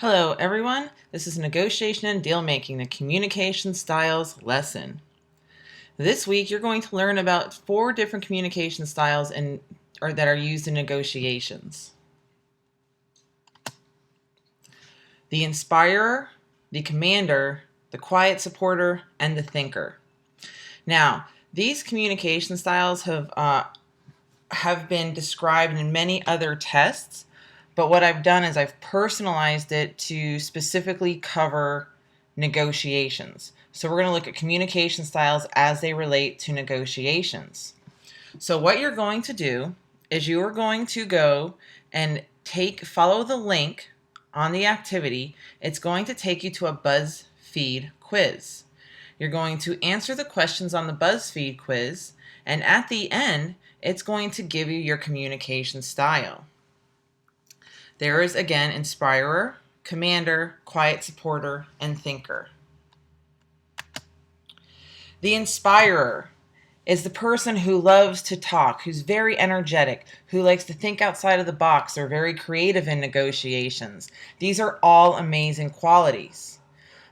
Hello everyone, this is Negotiation and Deal Making, the Communication Styles lesson. This week you're going to learn about 4 different communication styles that are used in negotiations. The inspirer, the commander, the quiet supporter, and the thinker. Now, these communication styles have been described in many other tests, but what I've done is I've personalized it to specifically cover negotiations. So we're going to look at communication styles as they relate to negotiations. So what you're going to do is you are going to go and follow the link on the activity. It's going to take you to a BuzzFeed quiz. You're going to answer the questions on the BuzzFeed quiz, and at the end, it's going to give you your communication style. There is, again, inspirer, commander, quiet supporter, and thinker. The inspirer is the person who loves to talk, who's very energetic, who likes to think outside of the box. They're very creative in negotiations. These are all amazing qualities.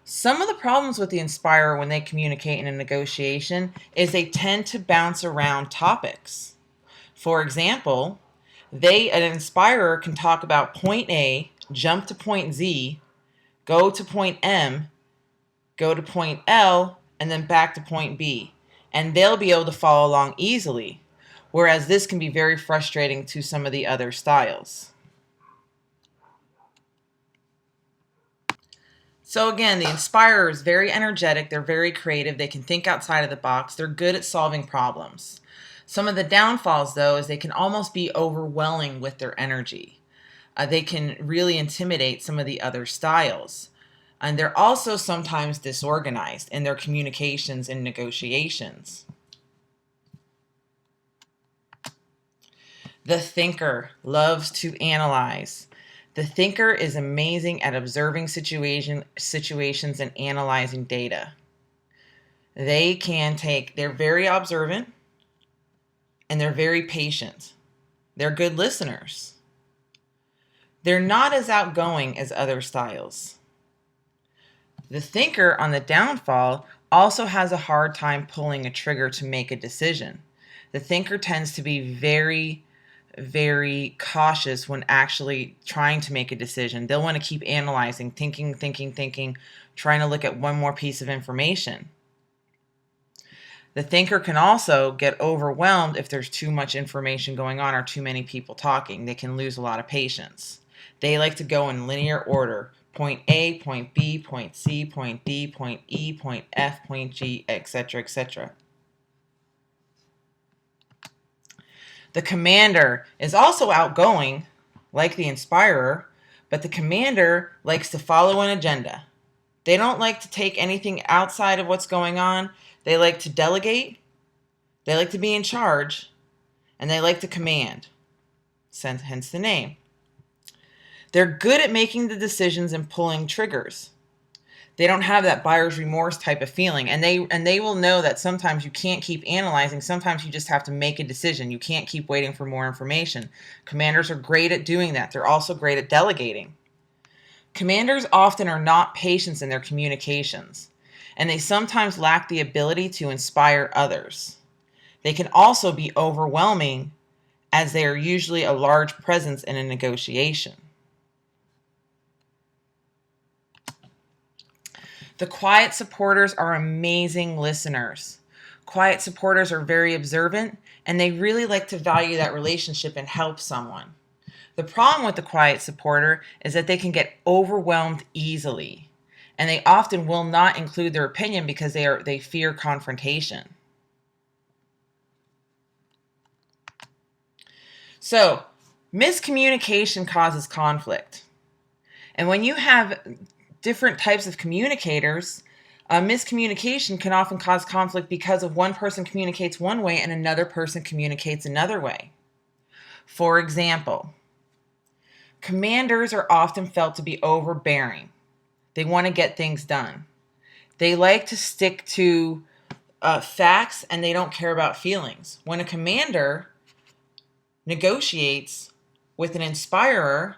Some of the problems with the inspirer when they communicate in a negotiation is they tend to bounce around topics. For example, an inspirer can talk about point A, jump to point Z, go to point M, go to point L, and then back to point B. And they'll be able to follow along easily, whereas this can be very frustrating to some of the other styles. So again, the inspirer is very energetic, they're very creative, they can think outside of the box, they're good at solving problems. Some of the downfalls, though, is they can almost be overwhelming with their energy. They can really intimidate some of the other styles. And they're also sometimes disorganized in their communications and negotiations. The thinker loves to analyze. The thinker is amazing at observing situations and analyzing data. They're very observant, and they're very patient. They're good listeners. They're not as outgoing as other styles. The thinker, on the downfall, also has a hard time pulling a trigger to make a decision. The thinker tends to be very, very cautious when actually trying to make a decision. They'll want to keep analyzing, thinking, trying to look at one more piece of information. The thinker can also get overwhelmed if there's too much information going on or too many people talking. They can lose a lot of patience. They like to go in linear order. Point A, point B, point C, point D, point E, point F, point G, etc., etc. The commander is also outgoing, like the inspirer, but the commander likes to follow an agenda. They don't like to take anything outside of what's going on. They like to delegate, they like to be in charge, and they like to command, hence the name. They're good at making the decisions and pulling triggers. They don't have that buyer's remorse type of feeling, and they will know that sometimes you can't keep analyzing. Sometimes you just have to make a decision. You can't keep waiting for more information. Commanders are great at doing that. They're also great at delegating. Commanders often are not patient in their communications, and they sometimes lack the ability to inspire others. They can also be overwhelming, as they are usually a large presence in a negotiation. The quiet supporters are amazing listeners. Quiet supporters are very observant, and they really like to value that relationship and help someone. The problem with the quiet supporter is that they can get overwhelmed easily, and they often will not include their opinion because they fear confrontation. So, miscommunication causes conflict. And when you have different types of communicators, miscommunication can often cause conflict because of one person communicates one way and another person communicates another way. For example, commanders are often felt to be overbearing. They want to get things done. They like to stick to facts, and they don't care about feelings. When a commander negotiates with an inspirer,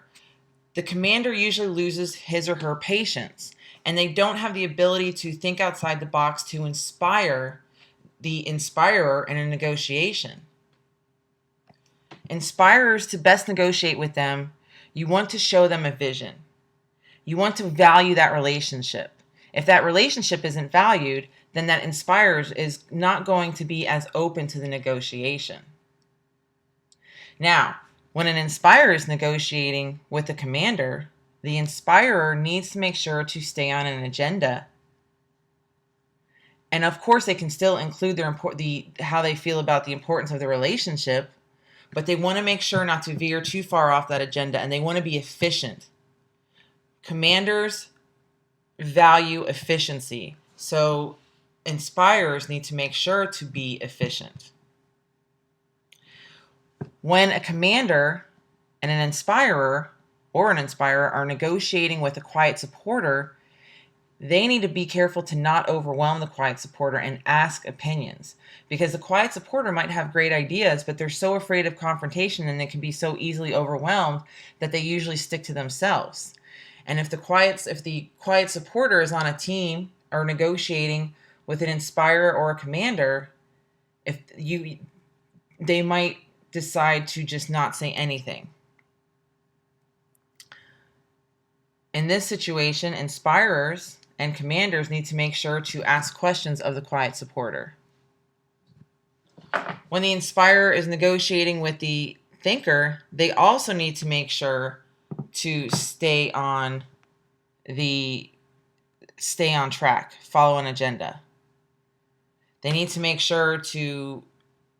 the commander usually loses his or her patience, and they don't have the ability to think outside the box to inspire the inspirer in a negotiation. Inspirers, to best negotiate with them, you want to show them a vision. You want to value that relationship. If that relationship isn't valued, then that inspirer is not going to be as open to the negotiation. Now, when an inspirer is negotiating with a commander, the inspirer needs to make sure to stay on an agenda. And of course, they can still include how they feel about the importance of the relationship, but they want to make sure not to veer too far off that agenda, and they want to be efficient. Commanders value efficiency, so inspirers need to make sure to be efficient. When a commander and an inspirer are negotiating with a quiet supporter, they need to be careful to not overwhelm the quiet supporter and ask opinions, because the quiet supporter might have great ideas, but they're so afraid of confrontation and they can be so easily overwhelmed that they usually stick to themselves. And if the quiet supporter is on a team or negotiating with an inspirer or a commander, they might decide to just not say anything. In this situation, inspirers and commanders need to make sure to ask questions of the quiet supporter. When the inspirer is negotiating with the thinker, they also need to make sure to stay on track, follow an agenda. They need to make sure to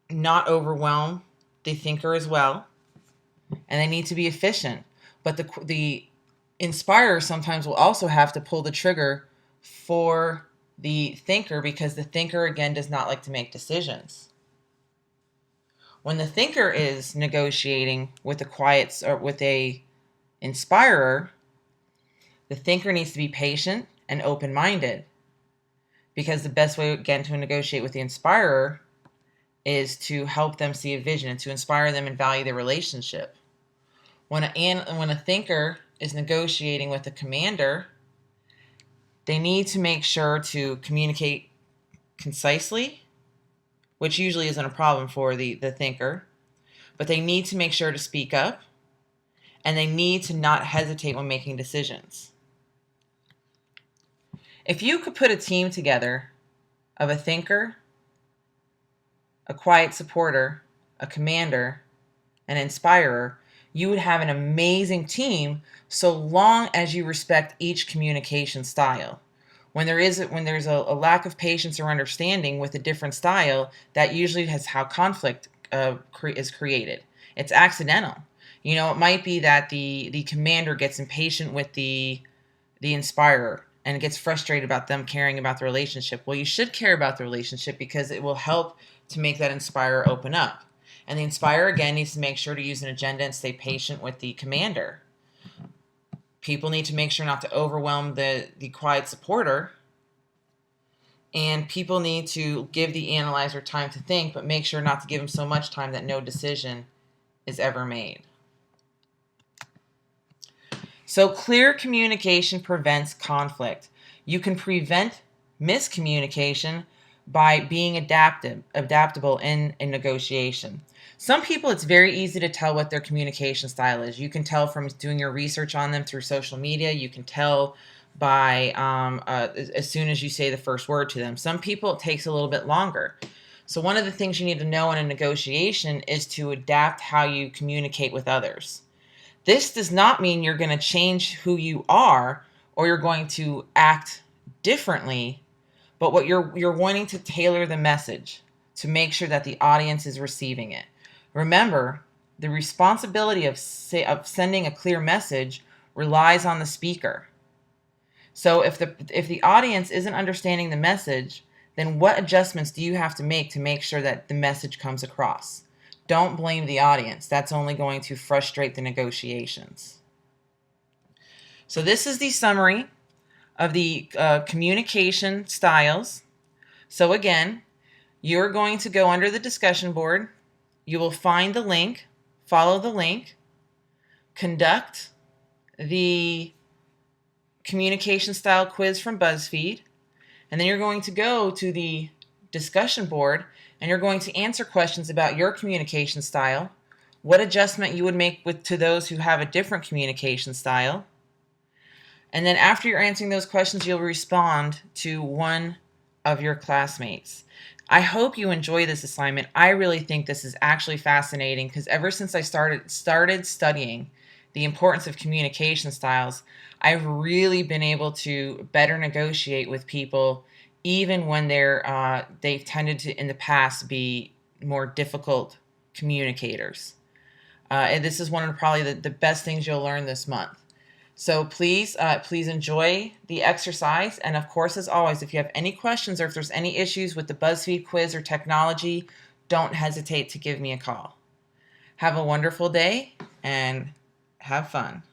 not overwhelm the thinker as well, and they need to be efficient. But the inspirer sometimes will also have to pull the trigger for the thinker, because the thinker, again, does not like to make decisions. When the thinker is negotiating with a inspirer, the thinker needs to be patient and open-minded, because the best way, again, to negotiate with the inspirer is to help them see a vision and to inspire them and value their relationship. When a thinker is negotiating with a commander, they need to make sure to communicate concisely, which usually isn't a problem for the thinker, but they need to make sure to speak up, and they need to not hesitate when making decisions. If you could put a team together of a thinker, a quiet supporter, a commander, an inspirer, you would have an amazing team, so long as you respect each communication style. When there's a lack of patience or understanding with a different style, that usually is how conflict is created. It's accidental. It might be that the commander gets impatient with the inspirer and gets frustrated about them caring about the relationship. Well, you should care about the relationship, because it will help to make that inspirer open up. And the inspirer, again, needs to make sure to use an agenda and stay patient with the commander. People need to make sure not to overwhelm the quiet supporter. And people need to give the analyzer time to think, but make sure not to give them so much time that no decision is ever made. So clear communication prevents conflict. You can prevent miscommunication by being adaptable in a negotiation. Some people, it's very easy to tell what their communication style is. You can tell from doing your research on them through social media. You can tell by as soon as you say the first word to them. Some people, it takes a little bit longer. So one of the things you need to know in a negotiation is to adapt how you communicate with others. This does not mean you're going to change who you are or you're going to act differently, but what you're wanting to tailor the message to make sure that the audience is receiving it. Remember, the responsibility of sending a clear message relies on the speaker. So if the audience isn't understanding the message, then what adjustments do you have to make sure that the message comes across? Don't blame the audience. That's only going to frustrate the negotiations. So this is the summary of the communication styles. So again, you're going to go under the discussion board. You will find the link, follow the link, conduct the communication style quiz from BuzzFeed, and then you're going to go to the discussion board and you're going to answer questions about your communication style, what adjustment you would make to those who have a different communication style. And then after you're answering those questions, you'll respond to one of your classmates. I hope you enjoy this assignment. I really think this is actually fascinating because ever since I started studying the importance of communication styles, I've really been able to better negotiate with people, even when they've tended to in the past be more difficult communicators. And this is one of probably the best things you'll learn this month. So please enjoy the exercise. And of course, as always, if you have any questions or if there's any issues with the BuzzFeed quiz or technology, don't hesitate to give me a call. Have a wonderful day and have fun.